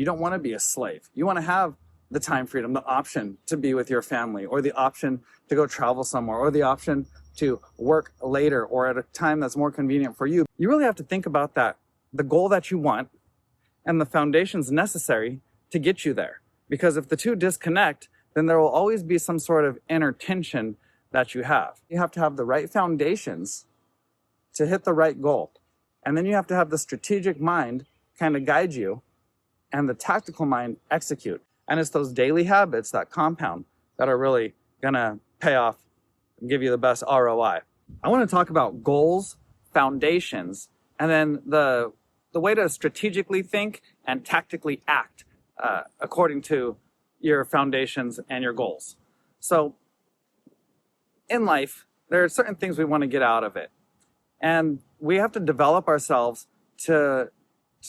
You don't want to be a slave. You want to have the time freedom, the option to be with your family, or the option to go travel somewhere, or the option to work later or at a time that's more convenient for you. You really have to think about that, the goal that you want and the foundations necessary to get you there. Because if the two disconnect, then there will always be some sort of inner tension that you have. You have to have the right foundations to hit the right goal. And then you have to have the strategic mind kind of guide you and the tactical mind execute. And it's those daily habits that compound that are really gonna pay off and give you the best ROI. I want to talk about goals, foundations, and then the way to strategically think and tactically act according to your foundations and your goals. So in life, there are certain things we want to get out of it. And we have to develop ourselves to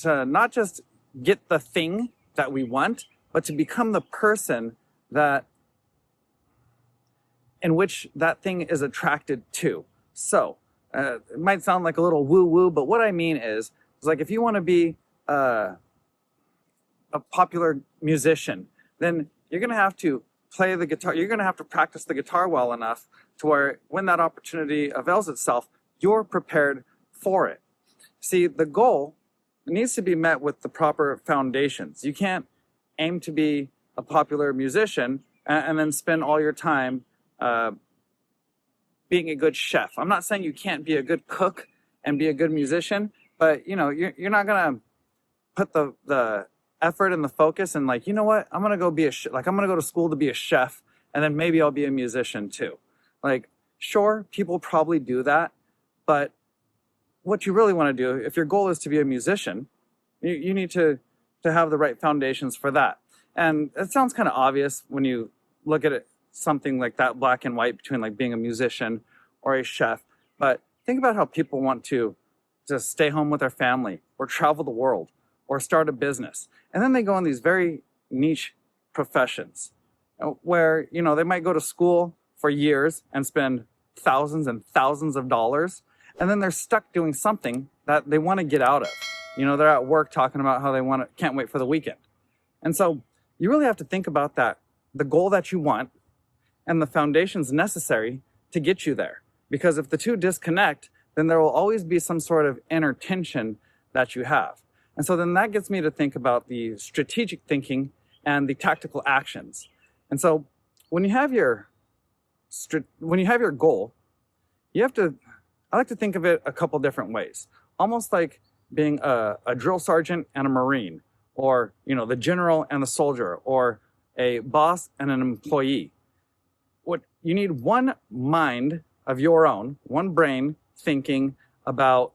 not just get the thing that we want, but to become the person that in which that thing is attracted to. So it might sound like a little woo-woo, but what I mean is like if you want to be a popular musician, then you're going to have to play the guitar. You're going to have to practice the guitar well enough to where when that opportunity avails itself, you're prepared for it. See, the goal needs to be met with the proper foundations. You can't aim to be a popular musician and then spend all your time being a good chef. I'm not saying you can't be a good cook and be a good musician, but you know, you're not gonna put the effort and the focus and like, you know what, I'm gonna go be I'm gonna go to school to be a chef and then maybe I'll be a musician too. Like, sure, people probably do that, but what you really want to do, if your goal is to be a musician, you need to have the right foundations for that. And it sounds kind of obvious when you look at it, something like that, black and white between like being a musician or a chef. But think about how people want to just stay home with their family or travel the world or start a business. And then they go in these very niche professions where, you know, they might go to school for years and spend thousands and thousands of dollars. And then they're stuck doing something that they want to get out of. You know, they're at work talking about how they can't wait for the weekend. And so you really have to think about that, the goal that you want and the foundations necessary to get you there. Because if the two disconnect, then there will always be some sort of inner tension that you have. And so then that gets me to think about the strategic thinking and the tactical actions. And so when you have your goal, I like to think of it a couple different ways, almost like being a drill sergeant and a Marine, or, you know, the general and the soldier, or a boss and an employee. What you need, one mind of your own, one brain thinking about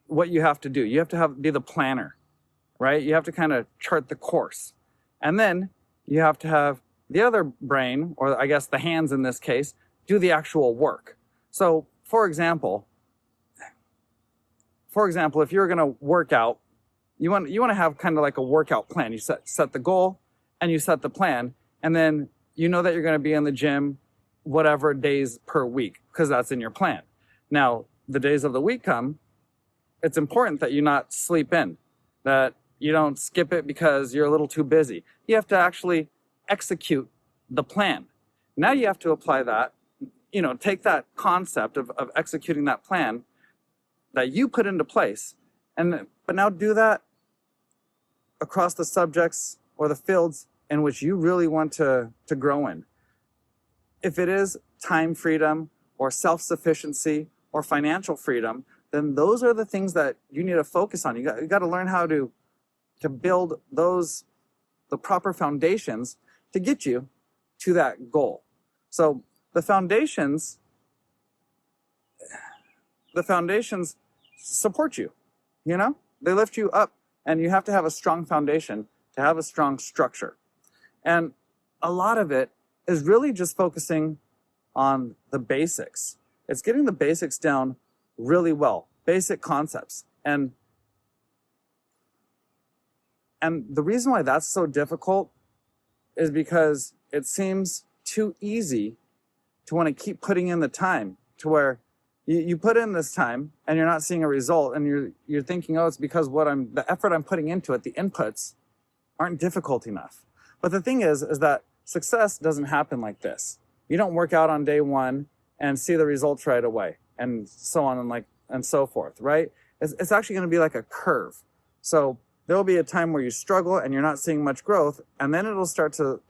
what you have to do. You have to be the planner, right? You have to kind of chart the course. And then you have to have the other brain, or I guess the hands in this case, do the actual work. So, for example, if you're going to work out, you want to have kind of like a workout plan. You set the goal and you set the plan, and then you know that you're going to be in the gym whatever days per week because that's in your plan. Now, the days of the week come, it's important that you not sleep in, that you don't skip it because you're a little too busy. You have to actually execute the plan. Now you have to apply that, you know, take that concept of executing that plan that you put into place, but now do that across the subjects or the fields in which you really want to grow in. If it is time freedom or self-sufficiency or financial freedom, then those are the things that you need to focus on. You got to learn how to build the proper foundations to get you to that goal. So the foundations support you, you know, they lift you up, and you have to have a strong foundation to have a strong structure. And a lot of it is really just focusing on the basics. It's getting the basics down really well, basic concepts. And the reason why that's so difficult is because it seems too easy to want to keep putting in the time, to where you put in this time and you're not seeing a result, and you're thinking, oh, it's because the effort I'm putting into it, the inputs aren't difficult enough. But the thing is that success doesn't happen like this. You don't work out on day one and see the results right away, and so on and so forth, right? It's actually going to be like a curve. So there will be a time where you struggle and you're not seeing much growth, and then it'll start to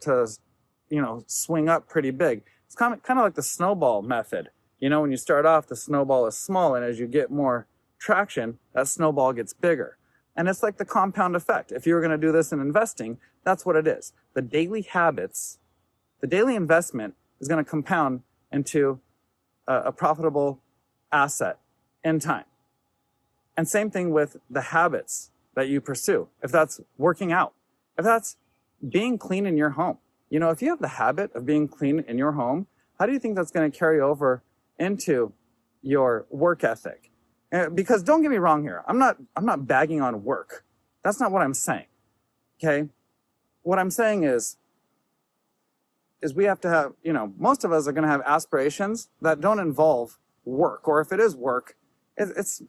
swing up pretty big. It's kind of like the snowball method. When you start off, the snowball is small, and as you get more traction, that snowball gets bigger. And it's like the compound effect. If you were going to do this in investing, that's what it is. The daily habits, the daily investment is going to compound into a profitable asset in time. And same thing with the habits that you pursue. If that's working out, if that's being clean in your home. If you have the habit of being clean in your home, how do you think that's going to carry over into your work ethic? Because don't get me wrong here. I'm not bagging on work. That's not what I'm saying. Okay? What I'm saying is we have to have, most of us are going to have aspirations that don't involve work. Or if it is work, it's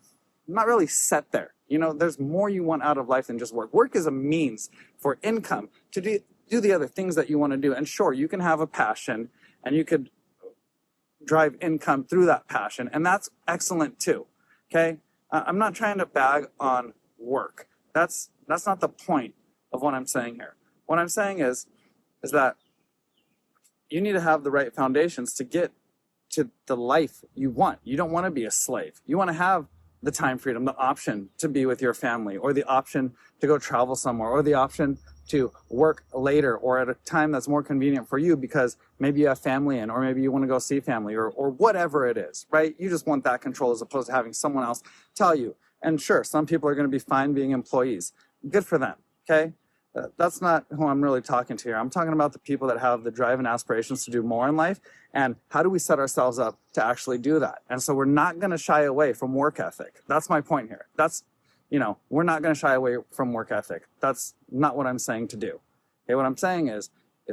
not really set there. There's more you want out of life than just work. Work is a means for income to do the other things that you want to do. And sure, you can have a passion and you could drive income through that passion. And that's excellent too. Okay? I'm not trying to bag on work. That's not the point of what I'm saying here. What I'm saying is that you need to have the right foundations to get to the life you want. You don't want to be a slave. You want to have the time freedom, the option to be with your family, or the option to go travel somewhere, or the option to work later or at a time that's more convenient for you because maybe you have family in, or maybe you want to go see family, or whatever it is, right? You just want that control as opposed to having someone else tell you. And sure, some people are going to be fine being employees. Good for them, okay? That's not who I'm really talking to here. I'm talking about the people that have the drive and aspirations to do more in life, and how do we set ourselves up to actually do that? And so we're not going to shy away from work ethic. That's my point here. We're not going to shy away from work ethic. That's not what I'm saying to do. Okay, what I'm saying is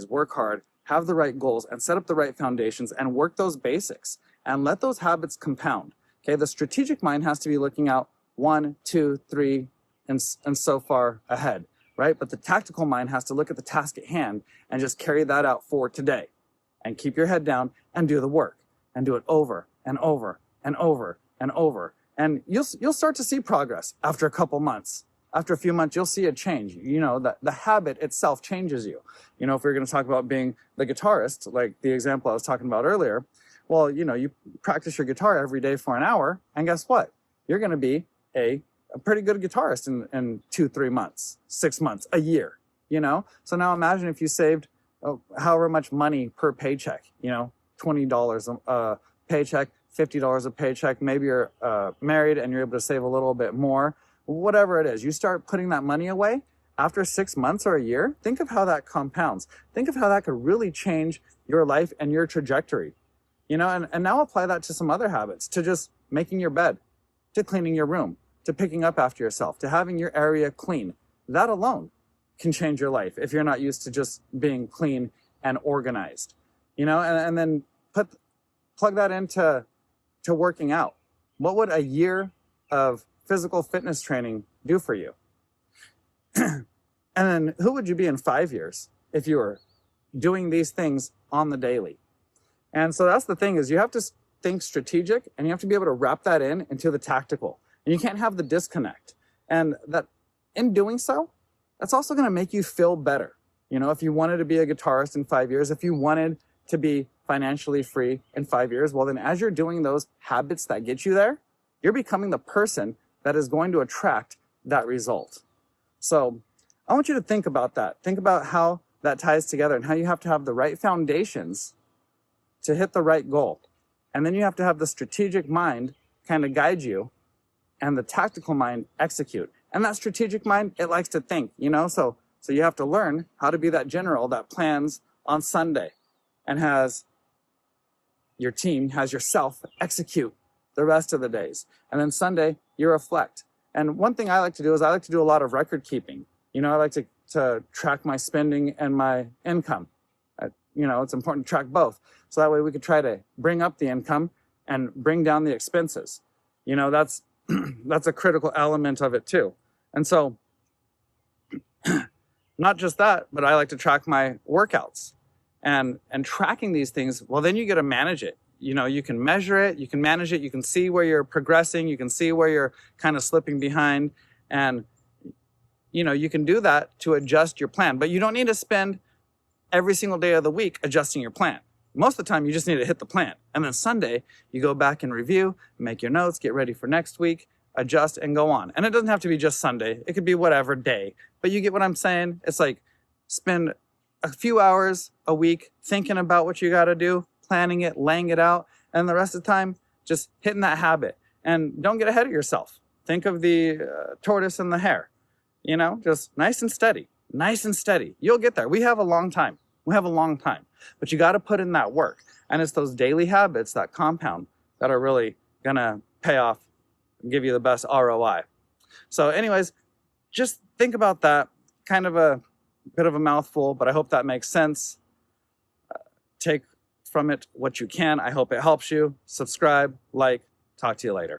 work hard, have the right goals, and set up the right foundations, and work those basics, and let those habits compound. Okay, the strategic mind has to be looking out 1, 2, 3, and so far ahead, right? But the tactical mind has to look at the task at hand and just carry that out for today, and keep your head down and do the work, and do it over and over and over and over. And you'll start to see progress after a couple months. After a few months, you'll see a change. The habit itself changes you. If we're going to talk about being the guitarist, like the example I was talking about earlier, well, you practice your guitar every day for an hour, and guess what? You're going to be a pretty good guitarist in 2-3 months, 6 months, a year, So now imagine if you saved however much money per paycheck, $20 a paycheck, $50 a paycheck. Maybe you're married and you're able to save a little bit more. Whatever it is, you start putting that money away after 6 months or a year. Think of how that compounds. Think of how that could really change your life and your trajectory. And now apply that to some other habits, to just making your bed, to cleaning your room, to picking up after yourself, to having your area clean. That alone can change your life if you're not used to just being clean and organized. And then plug that into working out. What would a year of physical fitness training do for you? And then who would you be in 5 years if you were doing these things on the daily? And so that's the thing, is you have to think strategic, and you have to be able to wrap that into the tactical. And you can't have the disconnect. And that in doing so, that's also going to make you feel better. If you wanted to be a guitarist in 5 years, if you wanted to be financially free in 5 years, well, then as you're doing those habits that get you there, you're becoming the person that is going to attract that result. So I want you to think about that. Think about how that ties together, and how you have to have the right foundations to hit the right goal. And then you have to have the strategic mind kind of guide you, and the tactical mind execute. And that strategic mind, it likes to think, so you have to learn how to be that general that plans on Sunday and has your team, has yourself execute the rest of the days. And then Sunday, you reflect. And one thing I like to do is I like to do a lot of record keeping. I like to track my spending and my income. It's important to track both. So that way we could try to bring up the income and bring down the expenses. That's a critical element of it too. And so not just that, but I like to track my workouts. And tracking these things, well, then you get to manage it. You know, you can measure it, you can manage it, you can see where you're progressing, you can see where you're kind of slipping behind. And, you know, you can do that to adjust your plan. But you don't need to spend every single day of the week adjusting your plan. Most of the time, you just need to hit the plan. And then Sunday, you go back and review, make your notes, get ready for next week, adjust, and go on. And it doesn't have to be just Sunday. It could be whatever day. But you get what I'm saying? It's like spend a few hours a week thinking about what you got to do, planning it, laying it out, and the rest of the time, just hitting that habit. And don't get ahead of yourself. Think of the tortoise and the hare. You know, just nice and steady, nice and steady. You'll get there. We have a long time. But you got to put in that work. And it's those daily habits that compound that are really going to pay off and give you the best ROI. So anyways, just think about that. Kind of a bit of a mouthful, but I hope that makes sense. Take from it what you can. I hope it helps you. Subscribe, like, talk to you later.